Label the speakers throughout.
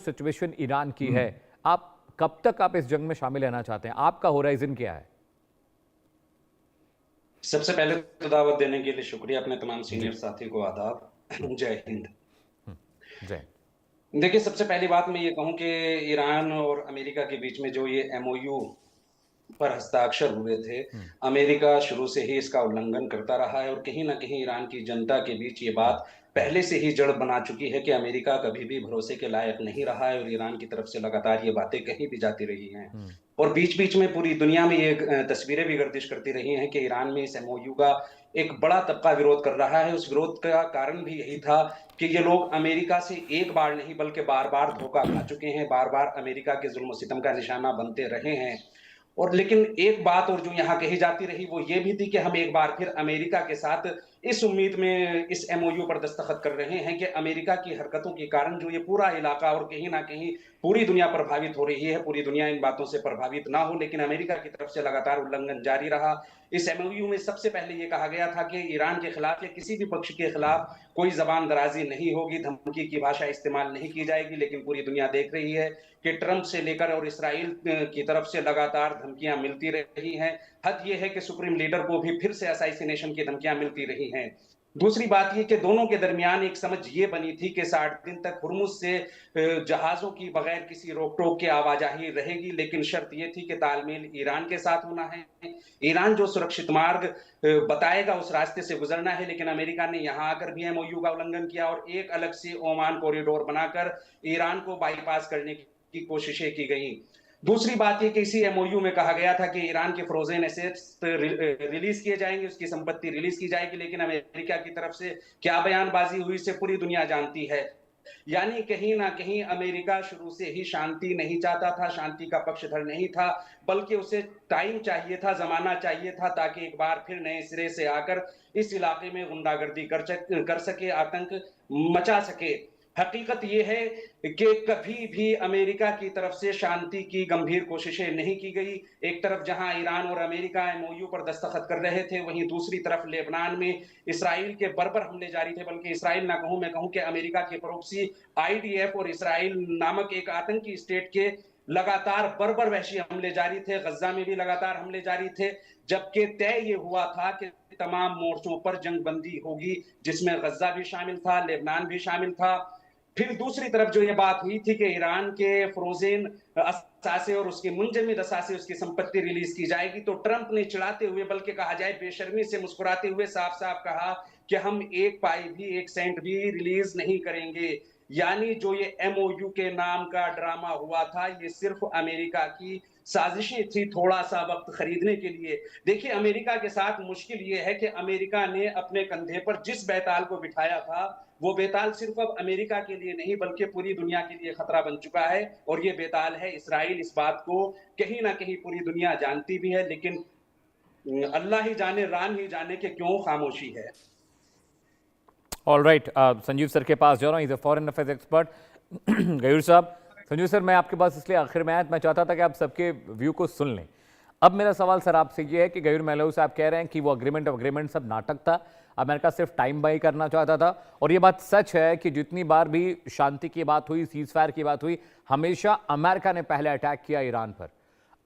Speaker 1: Situation Iran की है, आप कब तक आप इस जंग में शामिल रहना चाहते हैं? आपका होराइजन क्या है?
Speaker 2: सबसे पहले तो दावत देने के लिए शुक्रिया। अपने तमाम
Speaker 1: जी।
Speaker 2: सीनियर साथी को आदाब। जय हिंद।
Speaker 1: जय।
Speaker 2: देखिए, सबसे पहली बात मैं ये कहूँ कि ईरान और अमेरिका के बीच में जो ये एमओयू पर हस्ताक्षर हुए थे, अमेरिका शुरू से ही इसका उल्लंघन करता रहा है और कहीं न कहीं ईरान की जनता के बीच ये बात पहले से ही जड़ बना चुकी है कि अमेरिका कभी भी भरोसे के लायक नहीं रहा है और ईरान की तरफ से लगातार ये बातें कहीं भी जाती रही हैं। और बीच-बीच में पूरी दुनिया में ये तस्वीरें भी गर्दिश करती रही हैं कि ईरान में इस एमओयू का एक बड़ा तबका विरोध कर रहा है। उस विरोध का कारण भी यही था कि ये लोग अमेरिका से एक बार नहीं बल्कि बार-बार धोखा खा चुके हैं, बार-बार अमेरिका के ज़ुल्म-ओ-सितम का निशाना बनते रहे हैं। और लेकिन एक बात और जो यहाँ कही जाती रही वो ये भी थी कि हम एक बार फिर अमेरिका के साथ इस उम्मीद में इस एमओयू पर दस्तखत कर रहे हैं कि अमेरिका की हरकतों के कारण जो ये पूरा इलाका और कहीं न कहीं पूरी दुनिया प्रभावित हो रही है, पूरी दुनिया इन बातों से प्रभावित ना हो, लेकिन अमेरिका की तरफ से लगातार उल्लंघन जारी रहा। इस एमओयू में सबसे पहले ये कहा गया था कि ईरान के खिलाफ या किसी भी पक्ष के खिलाफ कोई ज़बान दराज़ी नहीं होगी, धमकी की भाषा इस्तेमाल नहीं की जाएगी, लेकिन पूरी दुनिया देख रही है कि ट्रंप से लेकर और इसराइल की तरफ से लगातार धमकियां मिलती रही हैं। हद ये है कि सुप्रीम लीडर को भी फिर से असैसिनेशन की धमकियां मिलती रही हैं। दूसरी बात ये कि दोनों के दरमियान एक समझ ये बनी थी कि 60 दिन तक हुर्मुज़ से जहाज़ों की बगैर किसी रोक-टोक के आवाजाही रहेगी, लेकिन शर्त ये थी कि तालमेल ईरान के साथ होना है। ईरान जो सुरक्षित मार्ग बताएगा उस रास्ते से गुजरना है, लेकिन अमेरिका ने यहाँ आकर भी एमओयू का उल्लंघन किया और एक अलग से ओमान कॉरिडोर बनाकर ईरान को बाईपास करने की कोशिशें की गई। दूसरी बात ये कि इसी एमओयू में कहा गया था कि ईरान के फ्रोजन एसेट्स रिलीज किए जाएंगे, उसकी संपत्ति रिलीज की जाएगी, लेकिन अमेरिका की तरफ से क्या बयानबाजी हुई से पूरी दुनिया जानती है। यानी कहीं ना कहीं अमेरिका शुरू से ही शांति नहीं चाहता था, शांति का पक्षधर नहीं था, बल्कि उसे टाइम चाहिए था, जमाना चाहिए था, ताकि एक बार फिर नए सिरे से आकर इस इलाके में गुंडागर्दी कर सके, आतंक मचा सके। हकीकत यह है कि कभी भी अमेरिका की तरफ से शांति की गंभीर कोशिशें नहीं की गई। एक तरफ जहां ईरान और अमेरिका एमओयू पर दस्तखत कर रहे थे, वहीं दूसरी तरफ लेबनान में इसराइल के बर्बर हमले जारी थे, बल्कि इसराइल ना कहूं, मैं कहूं कि अमेरिका के प्रॉक्सी आईडीएफ और इसराइल नामक एक आतंकी स्टेट के लगातार बर्बर वहशी हमले जारी थे। गज्जा में भी लगातार हमले जारी थे, जबकि तय ये हुआ था कि तमाम मोर्चों पर जंगबंदी होगी, जिसमें गज्जा भी शामिल था, लेबनान भी शामिल था। फिर दूसरी तरफ जो ये बात हुई थी कि ईरान के फ्रोजेन असासे और उसके मुंजमद असासे, उसकी संपत्ति रिलीज की जाएगी, तो ट्रंप ने चिढ़ाते हुए, बल्कि कहा जाए बेशर्मी से मुस्कुराते हुए साफ साफ कहा कि हम एक पाई भी, एक सेंट भी रिलीज नहीं करेंगे। यानी जो ये एमओयू के नाम का ड्रामा हुआ था, ये सिर्फ अमेरिका की साजिशें थी थोड़ा सा वक्त खरीदने के लिए। देखिए, अमेरिका के साथ मुश्किल ये है कि अमेरिका ने अपने कंधे पर जिस बेताल को बिठाया था, वो बेताल सिर्फ अब अमेरिका के लिए नहीं बल्कि पूरी दुनिया के लिए खतरा बन चुका है, और ये बेताल है इसराइल। इस बात को कहीं ना कहीं पूरी दुनिया जानती भी है, लेकिन अल्लाह ही जाने, राम ही जाने कि क्यों खामोशी है।
Speaker 1: ऑल राइट, संजीव सर के पास जा रहा हूँ, is a foreign affairs expert. Gayur साहब, संजीव सर, मैं आपके पास इसलिए आखिर में आया, मैं चाहता था कि आप सबके व्यू को सुन लें। अब मेरा सवाल सर आपसे ये है कि गयूर मेहलवी साहब कह रहे हैं कि वो अग्रीमेंट सब नाटक था, अमेरिका सिर्फ टाइम बाई करना चाहता था, और ये बात सच है कि जितनी बार भी शांति की बात हुई, सीज फायर की बात हुई, हमेशा अमेरिका ने पहले अटैक किया ईरान पर।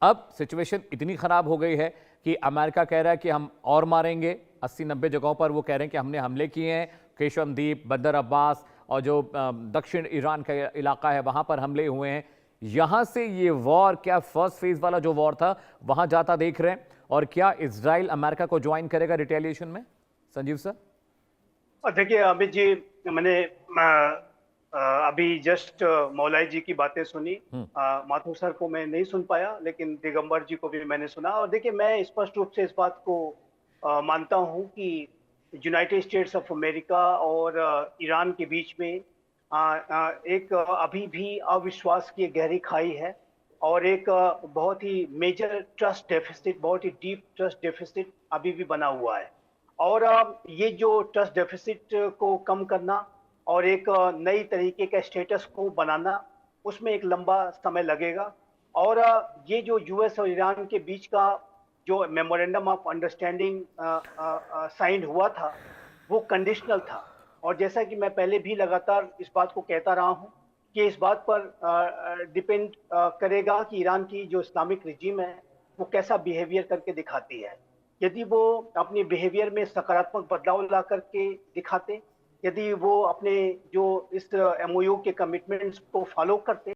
Speaker 1: अब सिचुएशन इतनी खराब हो गई है कि अमेरिका कह रहा है कि हम और मारेंगे, 80-90 जगहों पर वो कह रहे हैं कि हमने हमले किए हैं, केशम द्वीप, बंदर अब्बास और जो दक्षिण ईरान का इलाका है वहां पर हमले हुए हैं। यहां से ये वॉर क्या फर्स्ट फेज वाला जो वॉर था वहां जाता देख रहे हैं, और क्या इजराइल अमेरिका को ज्वाइन करेगा रिटेलिएशन में? संजीव सर।
Speaker 3: देखिए अमित जी, मैंने अभी जस्ट मौलाई जी की बातें सुनी। माथुर सर को मैं नहीं सुन पाया, लेकिन दिगंबर जी को भी मैंने सुना। और देखिए, मैं स्पष्ट रूप से इस बात को मानता हूं कि यूनाइटेड स्टेट्स ऑफ अमेरिका और ईरान के बीच में एक अभी भी अविश्वास की गहरी खाई है, और एक बहुत ही मेजर ट्रस्ट डेफिसिट, बहुत ही डीप ट्रस्ट डेफिसिट अभी भी बना हुआ है। और ये जो ट्रस्ट डेफिसिट को कम करना और एक नई तरीके का स्टेटस को बनाना, उसमें एक लंबा समय लगेगा। और ये जो यूएस और ईरान के बीच का जो मेमोरेंडम ऑफ अंडरस्टैंडिंग साइन हुआ था, वो कंडीशनल था। और जैसा कि मैं पहले भी लगातार इस बात को कहता रहा हूं ये इस बात पर डिपेंड करेगा कि ईरान की जो इस्लामिक रिजीम है वो कैसा बिहेवियर करके दिखाती है। यदि वो अपने बिहेवियर में सकारात्मक बदलाव ला करके दिखाते, यदि वो अपने जो इस एमओयू के कमिटमेंट्स को फॉलो करते